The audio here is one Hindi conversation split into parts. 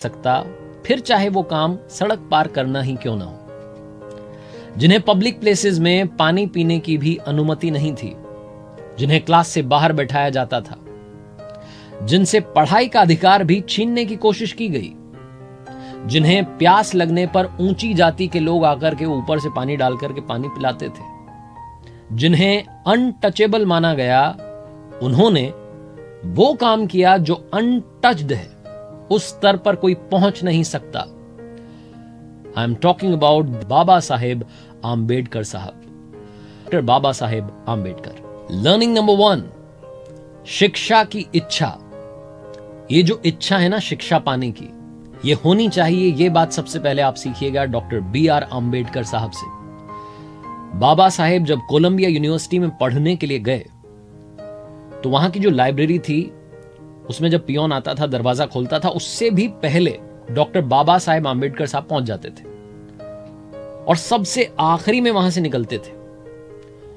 सकता, फिर चाहे वो काम सड़क पार करना ही क्यों ना हो। जिन्हें पब्लिक प्लेसेस में पानी पीने की भी अनुमति नहीं थी, जिन्हें क्लास से बाहर बैठाया जाता था, जिनसे पढ़ाई का अधिकार भी छीनने की कोशिश की गई, जिन्हें प्यास लगने पर ऊंची जाति के लोग आकर के ऊपर से पानी डालकर के पानी पिलाते थे, जिन्हें अनटचेबल माना गया, उन्होंने वो काम किया जो अनटच्ड है, उस स्तर पर कोई पहुंच नहीं सकता। I am talking about Baba Saheb Ambedkar साहब, doctor Baba Saheb Ambedkar. Learning number 1, शिक्षा की इच्छा। ये जो इच्छा है ना शिक्षा पाने की, ये होनी चाहिए। ये बात सबसे पहले आप सीखिएगा डॉक्टर BR आम्बेडकर साहब से। बाबा साहेब जब कोलंबिया यूनिवर्सिटी में पढ़ने के लिए गए तो वहां की जो लाइब्रेरी थी उसमें जब पियोन आता था, दरवाजा खोलता था, उससे भी पहले डॉक्टर बाबा साहेब आम्बेडकर साहब पहुंच जाते थे और सबसे आखिरी में वहां से निकलते थे।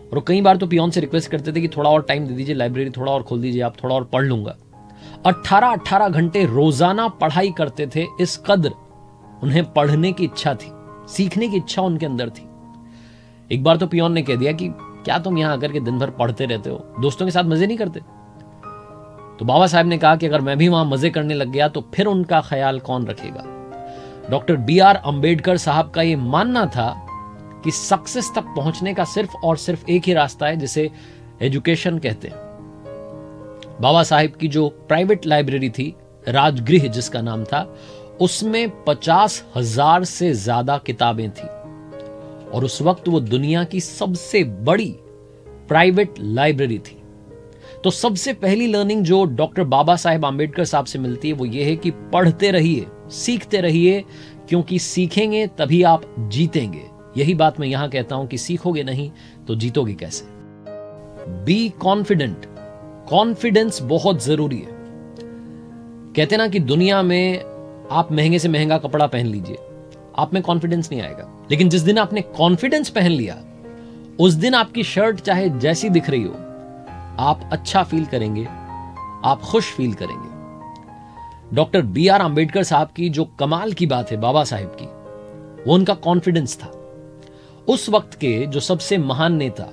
और कई बार तो पियोन से रिक्वेस्ट करते थे कि थोड़ा और टाइम दे दीजिए, लाइब्रेरी थोड़ा और खोल दीजिए, आप थोड़ा और पढ़ लूंगा। 18 घंटे रोजाना पढ़ाई करते थे। इस कदर उन्हें पढ़ने की इच्छा थी, सीखने की इच्छा उनके अंदर थी। एक बार तो पियोन ने कह दिया कि क्या तुम यहां आकर के दिन भर पढ़ते रहते हो, दोस्तों के साथ मजे नहीं करते? तो बाबा साहब ने कहा कि अगर मैं भी वहां मजे करने लग गया तो फिर उनका ख्याल कौन रखेगा। डॉक्टर BR आम्बेडकर साहब का यह मानना था कि सक्सेस तक पहुंचने का सिर्फ और सिर्फ एक ही रास्ता है, जिसे एजुकेशन कहते हैं। बाबा साहब की जो प्राइवेट लाइब्रेरी थी, राजगृह जिसका नाम था, उसमें 50,000 से ज्यादा किताबें थी और उस वक्त वो दुनिया की सबसे बड़ी प्राइवेट लाइब्रेरी थी। तो सबसे पहली लर्निंग जो डॉक्टर बाबा साहेब आम्बेडकर साहब से मिलती है वो ये है कि पढ़ते रहिए, सीखते रहिए, क्योंकि सीखेंगे तभी आप जीतेंगे। यही बात मैं यहां कहता हूं कि सीखोगे नहीं तो जीतोगे कैसे। Be confident. कॉन्फिडेंस बहुत जरूरी है। कहते ना कि दुनिया में आप महंगे से महंगा कपड़ा पहन लीजिए, आप में कॉन्फिडेंस नहीं आएगा, लेकिन जिस दिन आपने कॉन्फिडेंस पहन लिया उस दिन आपकी शर्ट चाहे जैसी दिख रही हो, आप अच्छा फील करेंगे, आप खुश फील करेंगे। डॉक्टर BR आम्बेडकर साहब की जो कमाल की बात है बाबा साहेब की, वो उनका कॉन्फिडेंस था। उस वक्त के जो सबसे महान नेता,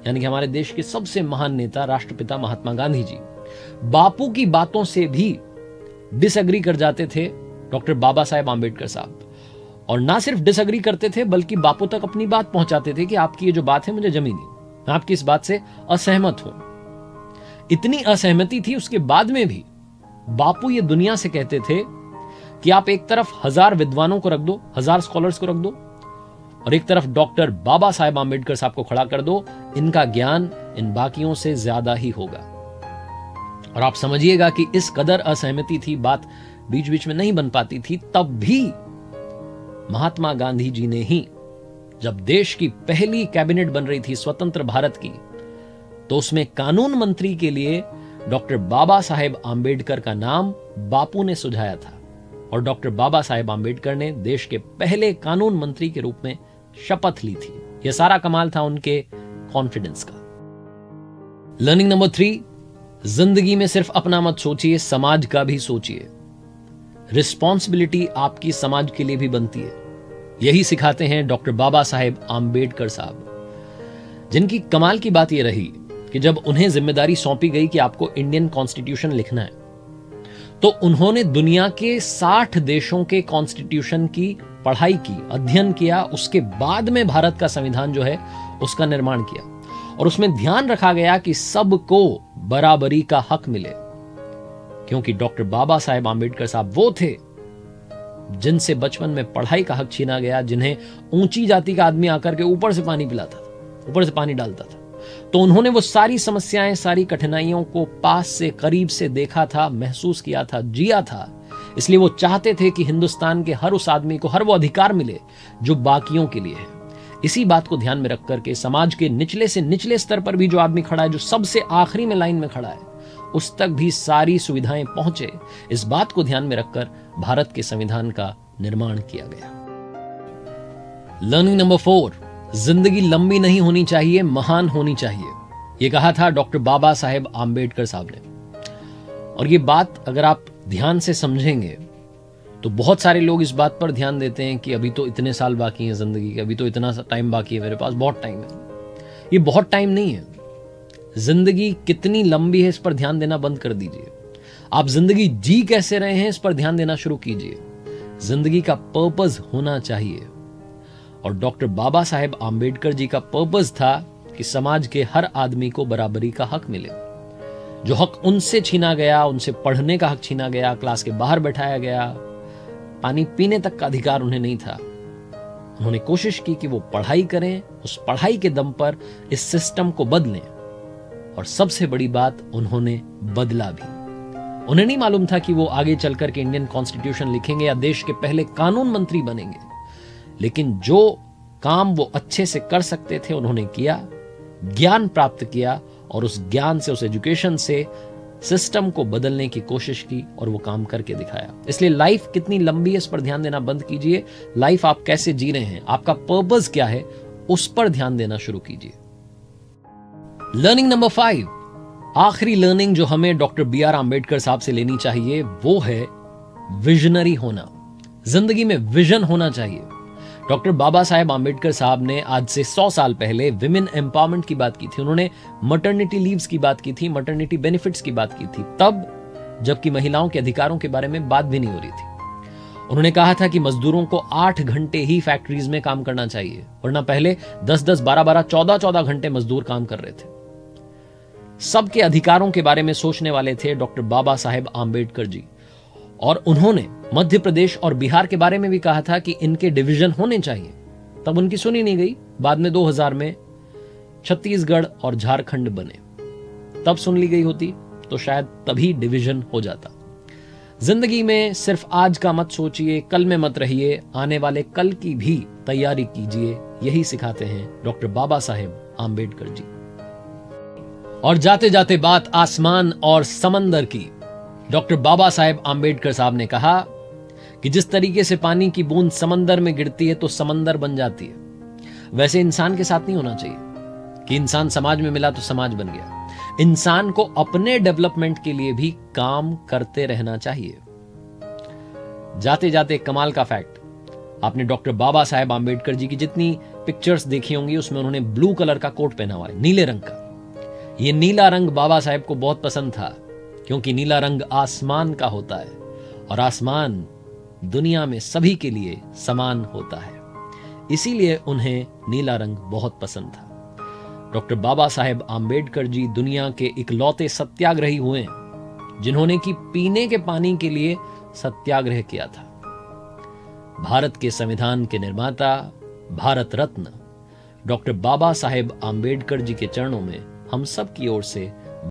यानी कि हमारे देश के सबसे महान नेता राष्ट्रपिता महात्मा गांधी जी, बापू की बातों से भी डिसएग्री कर जाते थे डॉक्टर बाबा साहेब आम्बेडकर साहब। और ना सिर्फ डिसएग्री करते थे बल्कि बापू तक अपनी बात पहुंचाते थे कि आपकी ये जो बात है मुझे जमी नहीं, मैं आपकी इस बात से असहमत हूं। इतनी असहमति थी, उसके बाद में भी बापू ये दुनिया से कहते थे कि आप एक तरफ 1000 विद्वानों को रख दो, 1000 स्कॉलर्स को रख दो, और एक तरफ डॉक्टर बाबा साहेब आम्बेडकर साहब को खड़ा कर दो, इनका ज्ञान इन बाकियों से ज्यादा ही होगा। और आप समझिएगा कि इस कदर असहमति थी, बात बीच बीच में नहीं बन पाती थी, तब भी महात्मा गांधी जी ने ही, जब देश की पहली कैबिनेट बन रही थी स्वतंत्र भारत की, तो उसमें कानून मंत्री के लिए डॉक्टर बाबा साहेब आम्बेडकर का नाम बापू ने सुझाया था और डॉक्टर बाबा साहेब आम्बेडकर ने देश के पहले कानून मंत्री के रूप में शपथ ली थी। यह सारा कमाल था उनके कॉन्फिडेंस का। लर्निंग नंबर 3, जिंदगी में सिर्फ अपना मत सोचिए, समाज का भी सोचिए। रिस्पॉन्सिबिलिटी आपकी समाज के लिए भी बनती है। यही सिखाते हैं डॉक्टर बाबा साहेब आम्बेडकर साहब, जिनकी कमाल की बात यह रही कि जब उन्हें जिम्मेदारी सौंपी गई कि आपको इंडियन कॉन्स्टिट्यूशन लिखना है, तो उन्होंने दुनिया के 60 देशों के कॉन्स्टिट्यूशन की पढ़ाई की, अध्ययन किया। उसके बाद में भारत का संविधान जो है उसका निर्माण किया और उसमें ध्यान रखा गया कि सबको बराबरी का हक मिले, क्योंकि डॉक्टर बाबा साहेब आम्बेडकर साहब वो थे जिनसे बचपन में पढ़ाई का हक छीना गया, जिन्हें ऊंची जाति का आदमी आकर के ऊपर से पानी पिलाता था, ऊपर से पानी डालता था। तो उन्होंने वो सारी समस्याएं, सारी कठिनाइयों को पास से, करीब से देखा था, महसूस किया था, जिया था। इसलिए वो चाहते थे कि हिंदुस्तान के हर उस आदमी को हर वो अधिकार मिले जो बाकियों के लिए है। इसी बात को ध्यान में रख करके समाज के निचले से निचले स्तर पर भी जो आदमी खड़ा है, जो सबसे आखिरी में लाइन में खड़ा है, उस तक भी सारी सुविधाएं पहुंचे, इस बात को ध्यान में रखकर भारत के संविधान का निर्माण किया गया। लर्निंग नंबर 4, जिंदगी लंबी नहीं होनी चाहिए, महान होनी चाहिए। यह कहा था डॉक्टर बाबा साहेब आम्बेडकर साहब ने। और ये बात अगर आप ध्यान से समझेंगे तो बहुत सारे लोग इस बात पर ध्यान देते हैं कि अभी तो इतने साल बाकी हैं जिंदगी के, अभी तो इतना टाइम बाकी है मेरे पास, बहुत टाइम है। ये बहुत टाइम नहीं है। जिंदगी कितनी लंबी है इस पर ध्यान देना बंद कर दीजिए। आप जिंदगी जी कैसे रहे हैं इस पर ध्यान देना शुरू कीजिए। जिंदगी का पर्पस होना चाहिए। और डॉक्टर बाबा साहेब आम्बेडकर जी का पर्पस था कि समाज के हर आदमी को बराबरी का हक मिले। जो हक उनसे छीना गया, उनसे पढ़ने का हक छीना गया, क्लास के बाहर बैठाया गया, पानी पीने तक का अधिकार उन्हें नहीं था, उन्होंने कोशिश की कि वो पढ़ाई करें, उस पढ़ाई के दम पर इस सिस्टम को बदलें। और सबसे बड़ी बात, उन्होंने बदला भी। उन्हें नहीं मालूम था कि वो आगे चलकर के इंडियन कॉन्स्टिट्यूशन लिखेंगे या देश के पहले कानून मंत्री बनेंगे, लेकिन जो काम वो अच्छे से कर सकते थे उन्होंने किया, ज्ञान प्राप्त किया और उस ज्ञान से, उस एजुकेशन से सिस्टम को बदलने की कोशिश की और वो काम करके दिखाया। इसलिए लाइफ कितनी लंबी है इस पर ध्यान देना बंद कीजिए। लाइफ आप कैसे जी रहे हैं, आपका पर्पस क्या है, उस पर ध्यान देना शुरू कीजिए। लर्निंग नंबर 5, आखिरी लर्निंग जो हमें डॉक्टर BR आम्बेडकर साहब से लेनी चाहिए वो है विजनरी होना। जिंदगी में विजन होना चाहिए। डॉक्टर बाबा साहेब आम्बेडकर साहब ने आज से 100 साल पहले विमेन एम्पावरमेंट की बात की थी। उन्होंने मटर्निटी लीव्स की बात की थी, मटर्निटी बेनिफिट्स की बात की थी, तब जबकि महिलाओं के अधिकारों के बारे में बात भी नहीं हो रही थी। उन्होंने कहा था कि मजदूरों को 8 घंटे ही फैक्ट्रीज में काम करना चाहिए, वरना पहले 10-10, 12-12, 14-14 घंटे मजदूर काम कर रहे थे। सबके अधिकारों के बारे में सोचने वाले थे डॉक्टर बाबा साहेब आम्बेडकर जी। और उन्होंने मध्य प्रदेश और बिहार के बारे में भी कहा था कि इनके डिवीजन होने चाहिए। तब उनकी सुनी नहीं गई। बाद में 2000 में छत्तीसगढ़ और झारखंड बने, तब सुन ली गई होती तो शायद तभी डिवीजन हो जाता। जिंदगी में सिर्फ आज का मत सोचिए, कल में मत रहिए, आने वाले कल की भी तैयारी कीजिए। यही सिखाते हैं डॉक्टर बाबा साहेब आम्बेडकर जी। और जाते जाते बात आसमान और समंदर की। डॉक्टर बाबा साहेब आम्बेडकर साहब ने कहा कि जिस तरीके से पानी की बूंद समंदर में गिरती है तो समंदर बन जाती है, वैसे इंसान के साथ नहीं होना चाहिए कि इंसान समाज में मिला तो समाज बन गया। इंसान को अपने डेवलपमेंट के लिए भी काम करते रहना चाहिए। जाते जाते कमाल का फैक्ट, आपने डॉक्टर बाबा साहेब आम्बेडकर जी की जितनी पिक्चर्स देखी होंगी उसमें उन्होंने ब्लू कलर का कोट पहना हुआ है, नीले रंग का। ये नीला रंग बाबा साहेब को बहुत पसंद था, क्योंकि नीला रंग आसमान का होता है और आसमान दुनिया में सभी के लिए समान होता है, इसीलिए उन्हें नीला रंग बहुत पसंद था। डॉक्टर बाबा साहेब आम्बेडकर जी दुनिया के इकलौते सत्याग्रही हुए जिन्होंने कि पीने के पानी के लिए सत्याग्रह किया था। भारत के संविधान के निर्माता, भारत रत्न डॉक्टर बाबा साहेब आम्बेडकर जी के चरणों में हम सब की ओर से